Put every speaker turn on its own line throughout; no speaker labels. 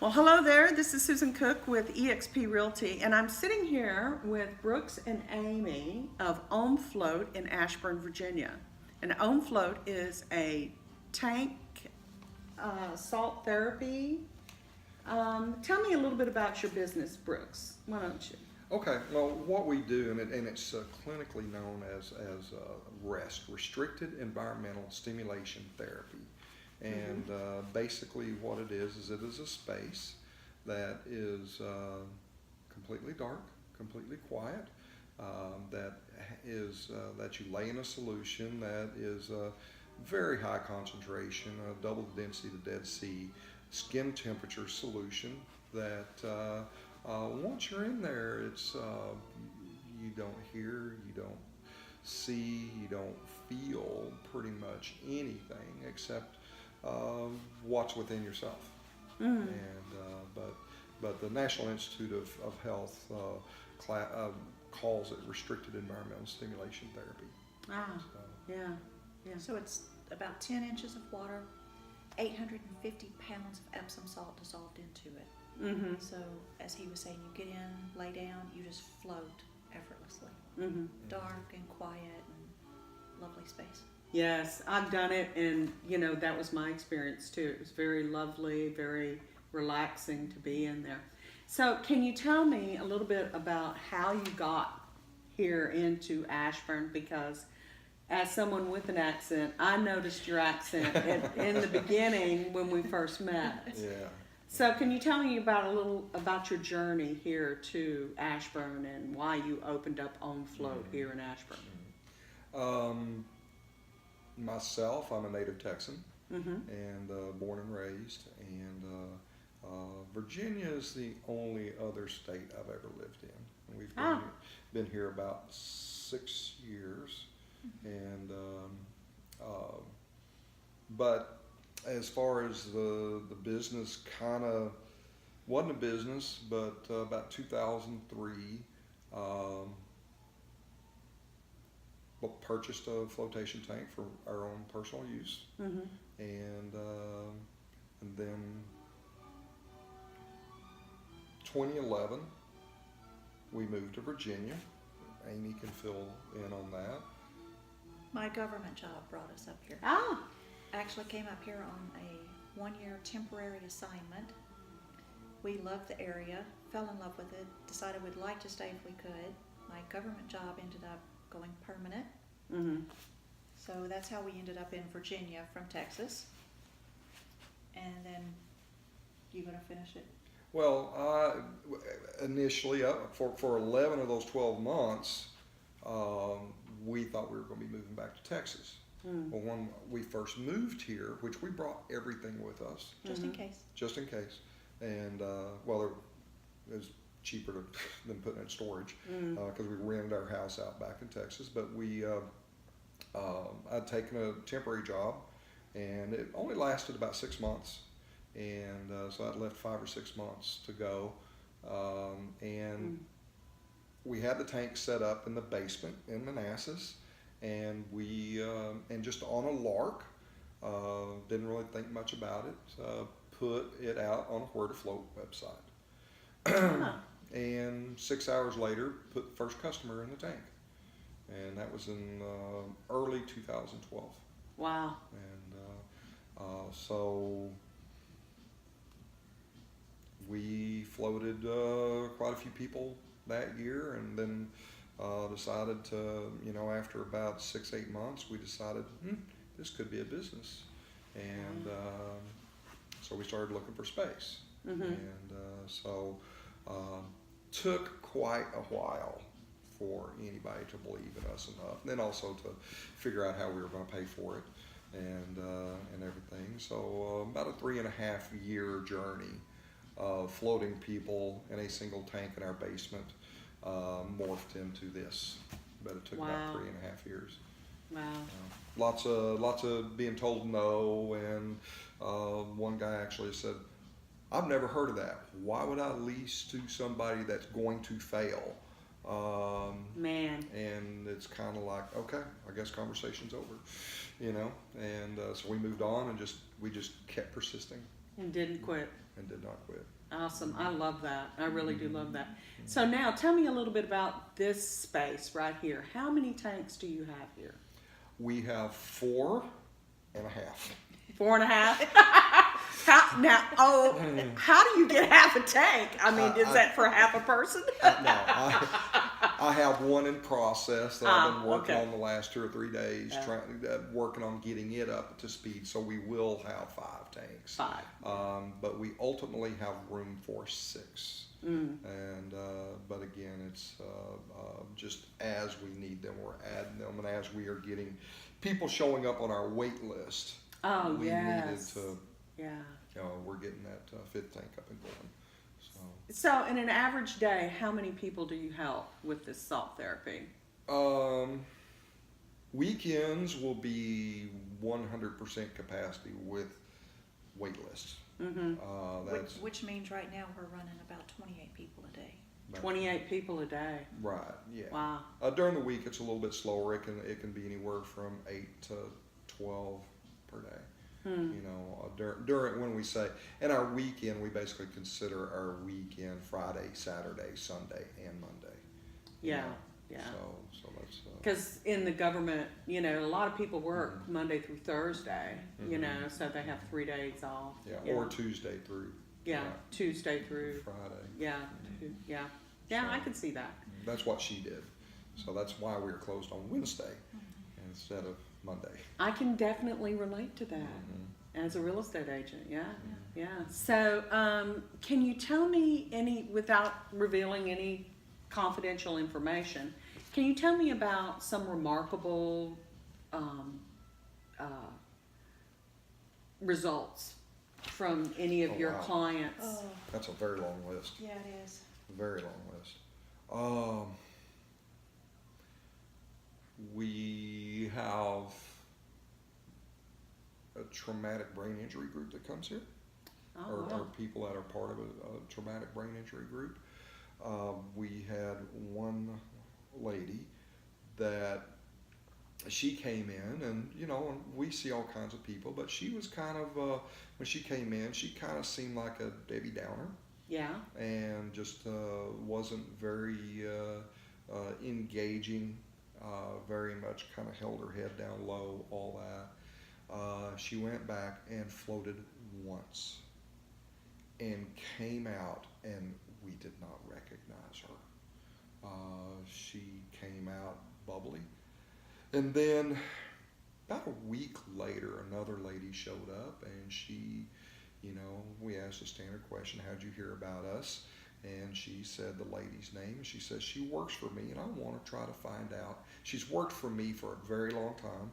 Well, hello there. This is Susan Cook with eXp Realty, and I'm sitting here with Brooks and Amy of Ohm Float in Ashburn, Virginia. And Ohm Float is a tank salt therapy. Tell me a little bit about your business, Brooks. Why don't you?
Okay, well, what we do, and it's clinically known as REST, Restricted Environmental Stimulation Therapy. And basically what it is it is a space that is completely dark, completely quiet, that you lay in a solution that is a very high concentration, double the density of the Dead Sea, skin temperature solution that once you're in there, it's you don't hear, you don't see, you don't feel pretty much anything except what's within yourself. And but the National Institute of Health calls it restricted environmental stimulation therapy.
Yeah.
So it's about 10 inches of water, 850 pounds of Epsom salt dissolved into it. So as he was saying, you get in, lay down, you just float effortlessly. Dark and quiet and lovely space.
Yes, I've done it, and that was my experience too. It was very lovely, very relaxing to be in there. So, can you tell me a little bit about how you got here into Ashburn? Because as someone with an accent, I noticed your accent in the beginning when we first met.
Yeah.
So, can you tell me a little about your journey here to Ashburn and why you opened up Ohm Float here in Ashburn?
Myself, I'm a native Texan and born and raised, and Virginia is the only other state I've ever lived in. And we've been here about 6 years, and but as far as the business, kind of wasn't a business, but about 2003. Purchased a flotation tank for our own personal use, and then 2011 we moved to Virginia. Amy can fill in on that.
My government job brought us up here.
Ah,
Actually came up here on a 1-year temporary assignment. We loved the area, fell in love with it, decided we'd like to stay if we could. My government job ended up going permanent. So that's how we ended up in Virginia from Texas. And then, you gonna finish it?
Well, initially, for 11 of those 12 months, we thought we were going to be moving back to Texas. Well, when we first moved here, which we brought everything with us,
Just in case.
just in case, and well, it was cheaper than putting it in storage because we rented our house out back in Texas. But I'd taken a temporary job, and it only lasted about 6 months, and so I'd left 5 or 6 months to go, and we had the tank set up in the basement in Manassas, and we and just on a lark, didn't really think much about it, put it out on a Where to Float website. And 6 hours later, put the first customer in the tank, and that was in early 2012.
wow.
And so we floated quite a few people that year, and then decided to, after about 6-8 months, we decided this could be a business, and so we started looking for space, and so took quite a while for anybody to believe in us enough, and then also to figure out how we were going to pay for it and everything. So about a 3.5-year journey of floating people in a single tank in our basement morphed into this, but it took about 3.5 years.
Wow.
Lots of being told no, and one guy actually said, "I've never heard of that. Why would I lease to somebody that's going to fail?"
Man.
And it's kind of like, okay, I guess conversation's over, And so we moved on, and we just kept persisting.
And didn't quit.
and did not quit.
Awesome. I love that. I really do love that. So now tell me a little bit about this space right here. How many tanks do you have here?
We have 4.5.
4.5? How do you get half a tank? I mean, is that for half a person?
No, I have one in process that I've been working
okay.
on the last 2 or 3 days,
Yeah.
working on getting it up to speed. So we will have 5 tanks.
5.
But we ultimately have room for 6. And but again, it's just as we need them, we're adding them, and as we are getting people showing up on our wait list,
Oh,
we
yes.
needed to.
Yeah.
We're getting that 5th tank up and going.
So in an average day, how many people do you help with this salt therapy?
Weekends will be 100% capacity with wait lists.
Which means right now we're running about 28 people a day.
28 people a day.
Right. Yeah.
Wow.
During the week, it's a little bit slower. It can be anywhere from 8 to 12 per day. You know, during when we say, and our weekend, we basically consider our weekend Friday, Saturday, Sunday, and Monday.
Yeah.
know.
Yeah.
So that's.
Because in the government, you know, a lot of people work Monday through Thursday, you know, so they have 3 days off.
Yeah, or Tuesday through.
Yeah, Tuesday through.
Friday.
Yeah, yeah. Yeah, I could see that.
That's what she did. So that's why we were closed on Wednesday instead of Monday.
I can definitely relate to that as a real estate agent. Yeah, yeah. So, can you tell me without revealing any confidential information, can you tell me about some remarkable results from any of your
wow.
clients?
Oh,
That's a very long list.
yeah, it is.
A very long list. We have a traumatic brain injury group that comes here,
Oh,
or
wow.
people that are part of a traumatic brain injury group. We had one lady that she came in, and you know, we see all kinds of people, but she was kind of when she came in, she kind of seemed like a Debbie Downer.
Yeah.
And just wasn't very engaging, very much kind of held her head down low, all that. She went back and floated once and came out, and we did not recognize her. She came out bubbly. And then about a week later, another lady showed up, and she, you know, we asked a standard question, how'd you hear about us? And she said the lady's name, and she says she works for me, and I want to try to find out. She's worked for me for a very long time,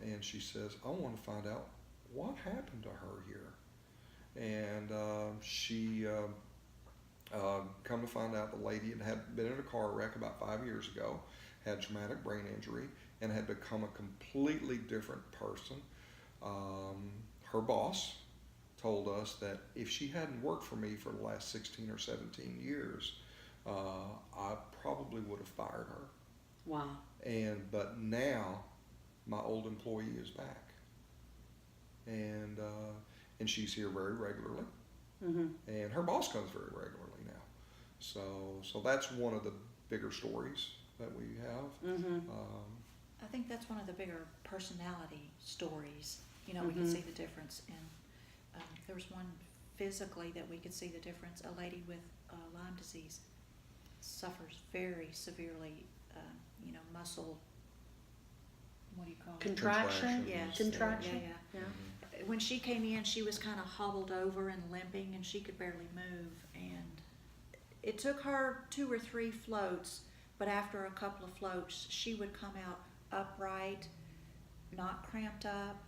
and she says, I want to find out what happened to her here. And she come to find out the lady had been in a car wreck about 5 years ago, had traumatic brain injury, and had become a completely different person. Her boss told us that if she hadn't worked for me for the last 16 or 17 years, I probably would have fired her.
Wow.
But now my old employee is back, and she's here very regularly, and her boss comes very regularly now. So that's one of the bigger stories that we have.
I think that's one of the bigger personality stories. You know, we can see the difference in. There was one physically that we could see the difference. A lady with Lyme disease suffers very severely, you know, muscle, what do you call it?
Contraction?
Yes.
Contraction?
Yeah.
Yeah.
When she came in, she was kind of hobbled over and limping, and she could barely move. And it took her 2 or 3 floats, but after a couple of floats, she would come out upright, not cramped up.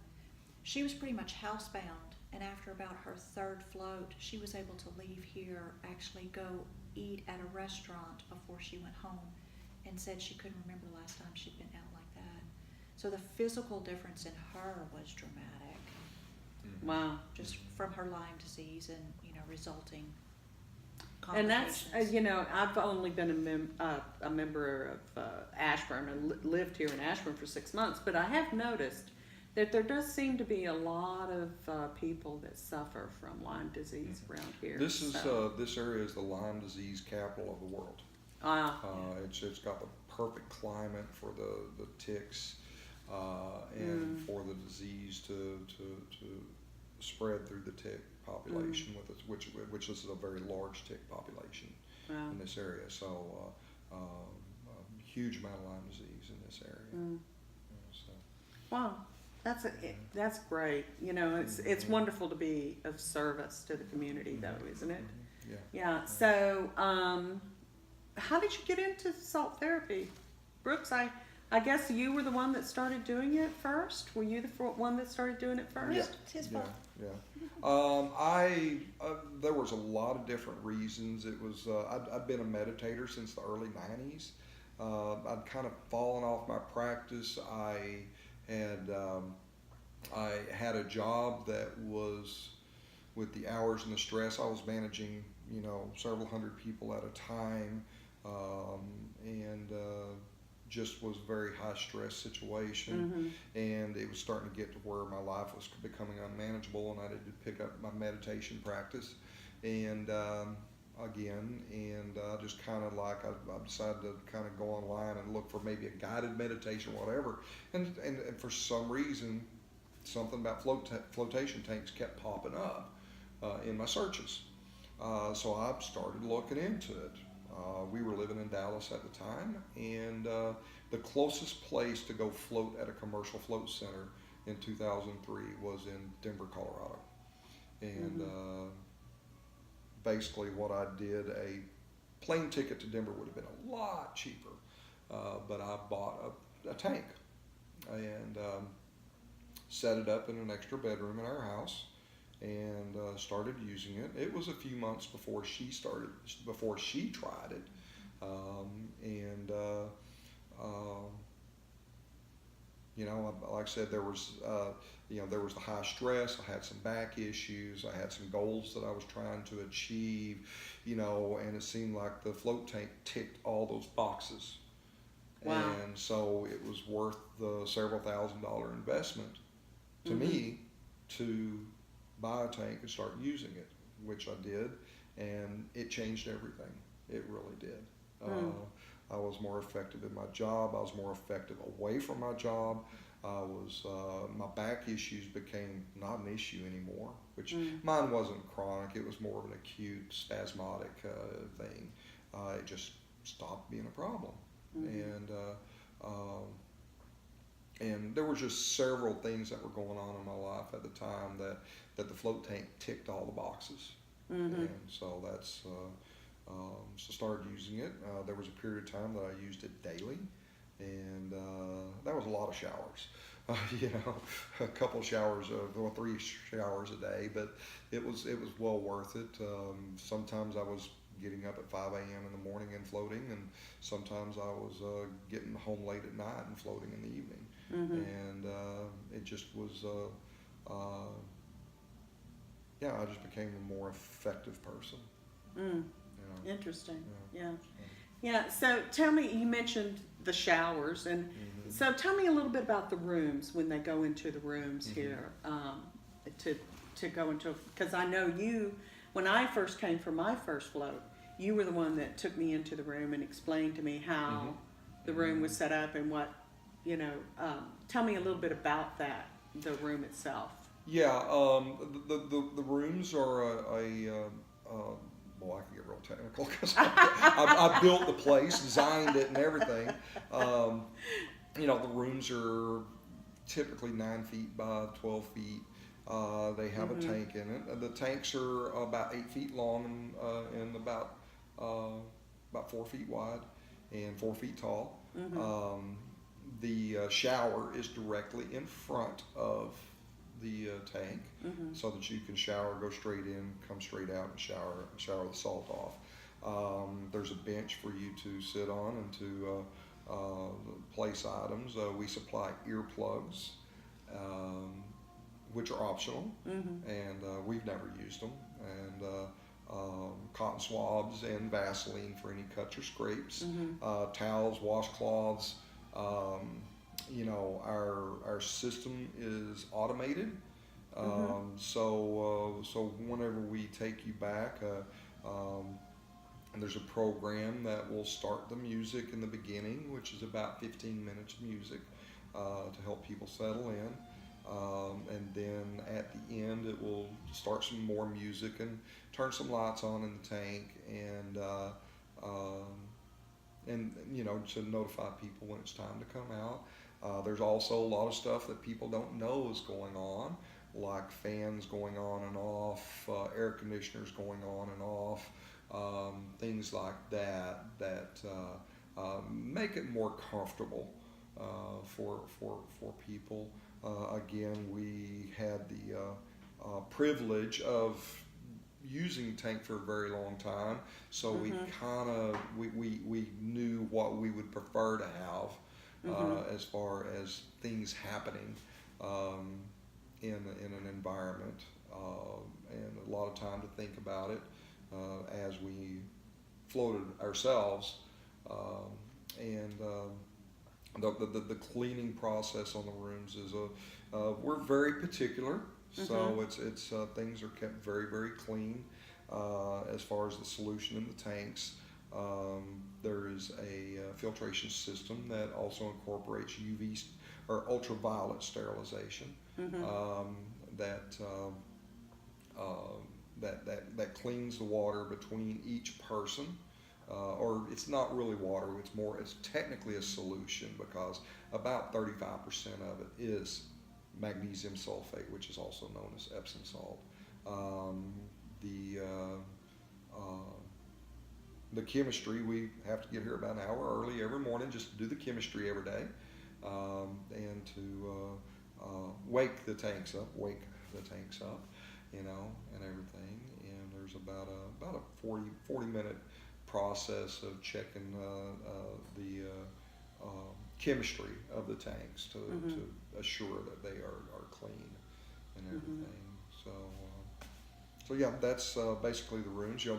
She was pretty much housebound, and after about her 3rd float, she was able to leave here, actually go eat at a restaurant before she went home, and said she couldn't remember the last time she'd been out like that. So the physical difference in her was dramatic.
Wow.
Just from her Lyme disease and, you know, resulting
And that's,
complications.
you know, I've only been a member of Ashburn. I lived here in Ashburn for 6 months, but I have noticed that there does seem to be a lot of people that suffer from Lyme disease around here.
This area is the Lyme disease capital of the world.
Yeah.
It's got the perfect climate for the ticks and for the disease to spread through the tick population with it, which is a very large tick population in this area. So a huge amount of Lyme disease in this area. So.
Wow, that's great. You know, it's wonderful to be of service to the community, though, isn't it?
Yeah.
Yeah. So, how did you get into salt therapy, Brooks? I guess you were the one that started doing it first. Were you the one that started doing it first?
Yeah, it's his fault.
Yeah. There was a lot of different reasons. It was I'd been a meditator since the early '90s. I'd kind of fallen off my practice. I had a job that was, with the hours and the stress, I was managing, several hundred people at a time, and just was a very high stress situation, and it was starting to get to where my life was becoming unmanageable, and I needed to pick up my meditation practice, and just kind of like I decided to kind of go online and look for maybe a guided meditation or whatever, and for some reason something about flotation tanks kept popping up in my searches, so I started looking into it. We were living in Dallas at the time, and the closest place to go float at a commercial float center in 2003 was in Denver, Colorado. And basically what I did, a plane ticket to Denver would have been a lot cheaper, but I bought a tank and set it up in an extra bedroom in our house, and started using it. It was a few months before she tried it, like I said, there was the high stress. I had some back issues. I had some goals that I was trying to achieve, and it seemed like the float tank ticked all those boxes.
Wow.
And so it was worth the several $1,000 investment to me to buy a tank and start using it, which I did, and it changed everything. It really did. I was more effective in my job. I was more effective away from my job. My back issues became not an issue anymore, which mine wasn't chronic. It was more of an acute spasmodic thing. It just stopped being a problem. And there were just several things that were going on in my life at the time that the float tank ticked all the boxes. And so that's so started using it. There was a period of time that I used it daily, and that was a lot of showers. A couple showers, or 3 showers a day, but it was well worth it. Sometimes I was getting up at 5 a.m. in the morning and floating, and sometimes I was getting home late at night and floating in the evening. And it just was, I just became a more effective person.
Interesting. Yeah. So tell me, you mentioned the showers, and so tell me a little bit about the rooms when they go into the rooms here to go into, because I know you, when I first came for my first float, you were the one that took me into the room and explained to me how the room was set up and what, tell me a little bit about that, the room itself.
Yeah, the rooms are well, I can get real technical because I built the place, designed it, and everything. The rooms are typically 9 feet by 12 feet. They have a tank in it. The tanks are about 8 feet long and about 4 feet wide and 4 feet tall. The shower is directly in front of the tank, so that you can shower, go straight in, come straight out, and shower the salt off. There's a bench for you to sit on and to place items. We supply earplugs, which are optional, and we've never used them. And cotton swabs and Vaseline for any cuts or scrapes. Towels, washcloths. you know, our system is automated.
Mhm.
So whenever we take you back, and there's a program that will start the music in the beginning, which is about 15 minutes of music to help people settle in. And then at the end, it will start some more music and turn some lights on in the tank, um, and you know, to notify people when it's time to come out. There's also a lot of stuff that people don't know is going on, like fans going on and off, air conditioners going on and off, things like that make it more comfortable for people. Again, we had the privilege of using tank for a very long time, so we
Mhm.
kind of we knew what we would prefer to have
Mhm.
as far as things happening um, in an environment, and a lot of time to think about it as we floated ourselves, and the cleaning process on the rooms is we're very particular,
Mhm.
so it's things are kept very very clean as far as the solution in the tanks. There is a filtration system that also incorporates or ultraviolet sterilization,
Mhm.
um, that, um, that cleans the water between each person. Or it's not really water, it's technically a solution, because about 35% of it is magnesium sulfate, which is also known as Epsom salt. Um, the uh, the chemistry, we have to get here about an hour early every morning just to do the chemistry every day, and to wake the tanks up, you know, and everything. And there's about a 40 minute process of checking the chemistry of the tanks
Mhm.
to assure that they are clean and
Mhm.
everything. So, so yeah, that's basically the rooms. You know,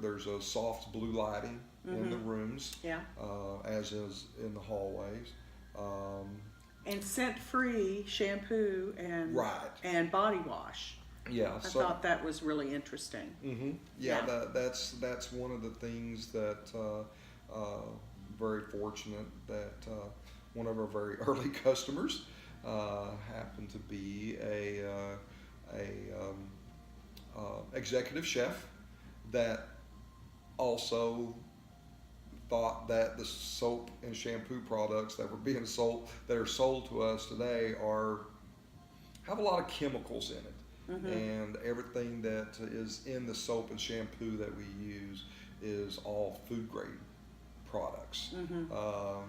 there's a soft blue lighting in the
Mhm.
rooms,
Yeah.
as is in the hallways. Um,
And scent-free shampoo
right.
and body wash.
Yeah.
I
So.
thought that was really interesting.
Yeah.
Yeah.
That's one of the things that very fortunate that one of our very early customers happened to be a executive chef that also thought that the soap and shampoo products that are sold to us today have a lot of chemicals in it,
Mhm.
and everything that is in the soap and shampoo that we use is all food grade products.
Mhm.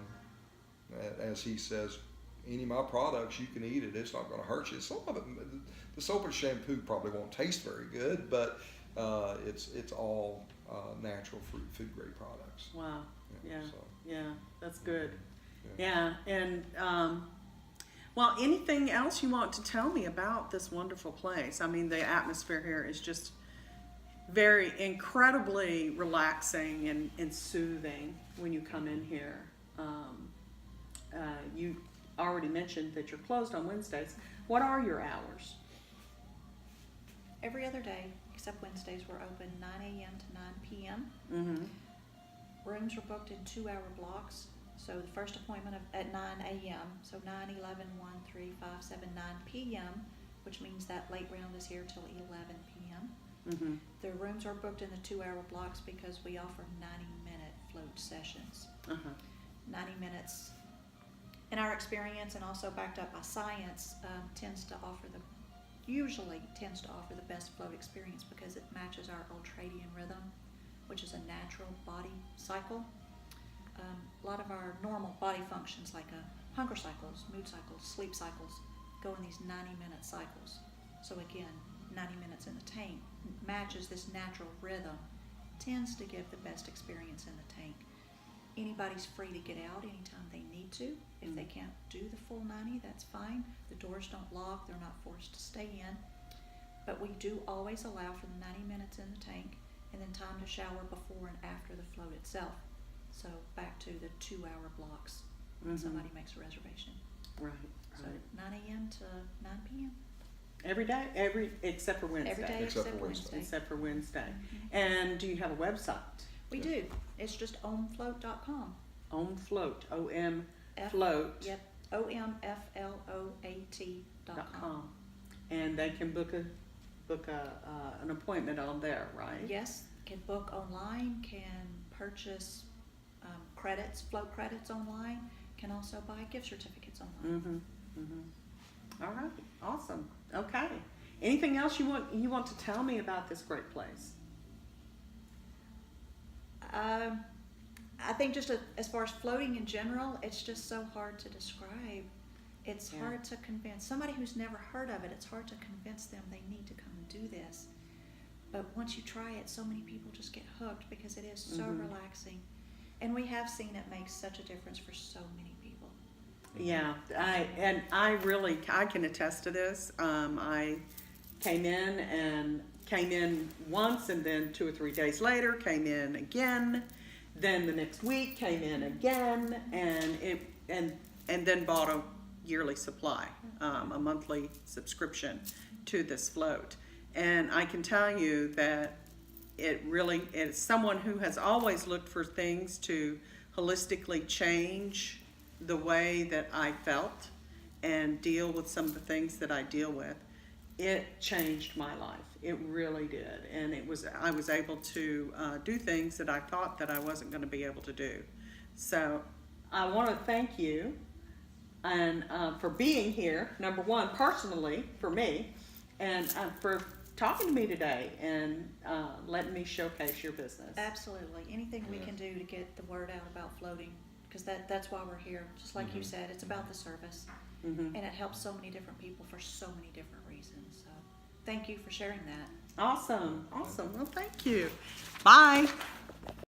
As he says, any of my products, you can eat it, it's not going to hurt you. Some of it, the soap and shampoo probably won't taste very good, but it's all natural food grade products.
Wow.
Yeah,
Yeah.
so.
Yeah. That's good.
Yeah.
Yeah. And well, anything else you want to tell me about this wonderful place? I mean, the atmosphere here is just very incredibly relaxing and soothing when you come in here. You already mentioned that you're closed on Wednesdays. What are your hours?
Every other day, except Wednesdays, we're open 9 a.m. to 9 p.m.
Mm-hmm.
Rooms are booked in 2-hour blocks. So the first appointment at 9 a.m., so 9, 11, 1, 3, 5, 7, 9 p.m., which means that late round is here till 11 p.m.
Mm-hmm.
The rooms are booked in the 2-hour blocks because we offer 90-minute float sessions.
Uh-huh.
90 minutes, in our experience and also backed up by science, usually tends to offer the best float experience because it matches our ultradian rhythm, which is a natural body cycle. A lot of our normal body functions like hunger cycles, mood cycles, sleep cycles go in these 90-minute cycles. So again, 90 minutes in the tank matches this natural rhythm, tends to give the best experience in the tank. Anybody's free to get out anytime they need to. If they can't do the full 90, that's fine. The doors don't lock, they're not forced to stay in. But we do always allow for the 90 minutes in the tank and then time to shower before and after the float itself. So back to the 2-hour blocks. when somebody makes a reservation.
Right.
So 9 a.m. to 9 p.m.
Every day, except for Wednesday.
Every day
Except
except
for Wednesday.
Wednesday.
Except for Wednesday.
Mhm.
And do you have a website?
We do. It's just omfloat.com.
Omfloat. O-M
F-
float.
Yep. omfloat.com.
And they can book an appointment on there, right?
Yes, can book online, can purchase credits, float credits online, can also buy gift certificates online.
Mm-hmm. Mm-hmm. All right. Awesome. Okay. Anything else you want to tell me about this great place?
I think just as far as floating in general, it's just so hard to describe. It's
Yeah.
hard to convince somebody who's never heard of it. It's hard to convince them they need to come and do this. But once you try it, so many people just get hooked because it is so relaxing, and we have seen it make such a difference for so many people.
Yeah, I can attest to this. I came in once, and then 2 or 3 days later came in again. Then the next week came in again, and then bought a yearly supply, a monthly subscription to this float. And I can tell you that it really is someone who has always looked for things to holistically change the way that I felt and deal with some of the things that I deal with. It changed my life. It really did. And I was able to do things that I thought that I wasn't going to be able to do. So I want to thank you and for being here, number one, personally for me, and for talking to me today and letting me showcase your business.
Absolutely. Anything we can do to get the word out about floating, because that's why we're here. Just like you said, it's about the service, and it helps so many different people for so many different reasons. So thank you for sharing that.
Awesome. Well, thank you. Bye.